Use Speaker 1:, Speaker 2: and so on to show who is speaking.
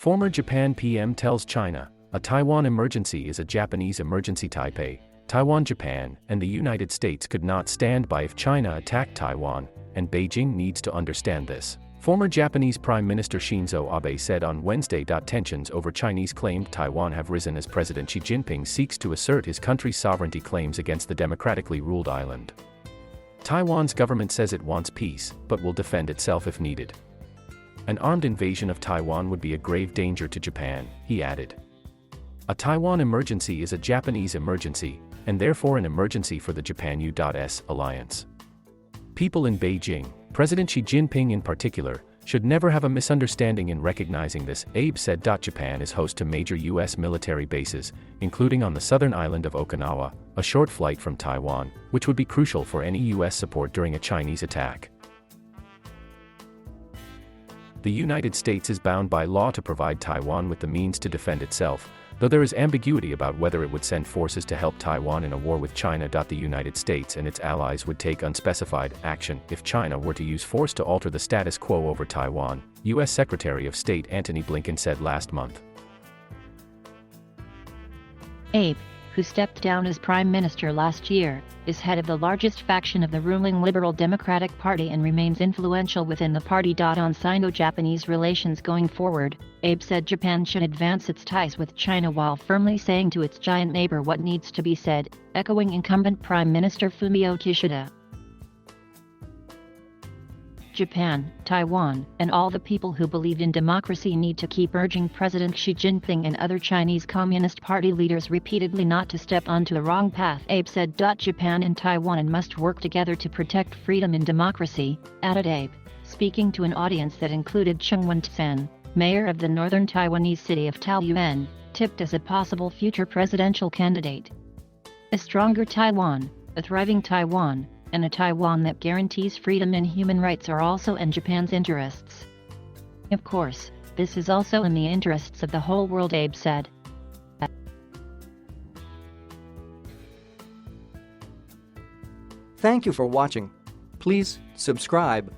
Speaker 1: Former Japan PM tells China, a Taiwan emergency is a Japanese emergency. Taipei, Taiwan Japan, and the United States could not stand by if China attacked Taiwan, and Beijing needs to understand this. Former Japanese Prime Minister Shinzo Abe said on Wednesday. Tensions over Chinese-claimed Taiwan have risen as President Xi Jinping seeks to assert his country's sovereignty claims against the democratically ruled island. Taiwan's government says it wants peace, but will defend itself if needed. An armed invasion of Taiwan would be a grave danger to Japan, he added. A Taiwan emergency is a Japanese emergency, and therefore an emergency for the Japan-U.S. alliance. People in Beijing, President Xi Jinping in particular, should never have a misunderstanding in recognizing this, Abe said. Japan is host to major U.S. military bases, including on the southern island of Okinawa, a short flight from Taiwan, which would be crucial for any U.S. support during a Chinese attack. The United States is bound by law to provide Taiwan with the means to defend itself, though there is ambiguity about whether it would send forces to help Taiwan in a war with China. The United States and its allies would take unspecified action if China were to use force to alter the status quo over Taiwan, U.S. Secretary of State Antony Blinken said last month.
Speaker 2: Abe, who stepped down as prime minister last year, is head of the largest faction of the ruling Liberal Democratic Party and remains influential within the party. On Sino-Japanese relations going forward, Abe said Japan should advance its ties with China while firmly saying to its giant neighbor what needs to be said, echoing incumbent Prime Minister Fumio Kishida. Japan, Taiwan, and all the people who believe in democracy need to keep urging President Xi Jinping and other Chinese Communist Party leaders repeatedly not to step onto the wrong path, Abe said. Japan and Taiwan must work together to protect freedom and democracy, added Abe, speaking to an audience that included Cheng Wen-tsen, mayor of the northern Taiwanese city of Taoyuan, tipped as a possible future presidential candidate. A stronger Taiwan, a thriving Taiwan, and a Taiwan that guarantees freedom and human rights are also in Japan's interests. Of course, this is also in the interests of the whole world, Abe said.
Speaker 3: Thank you for watching. Please subscribe.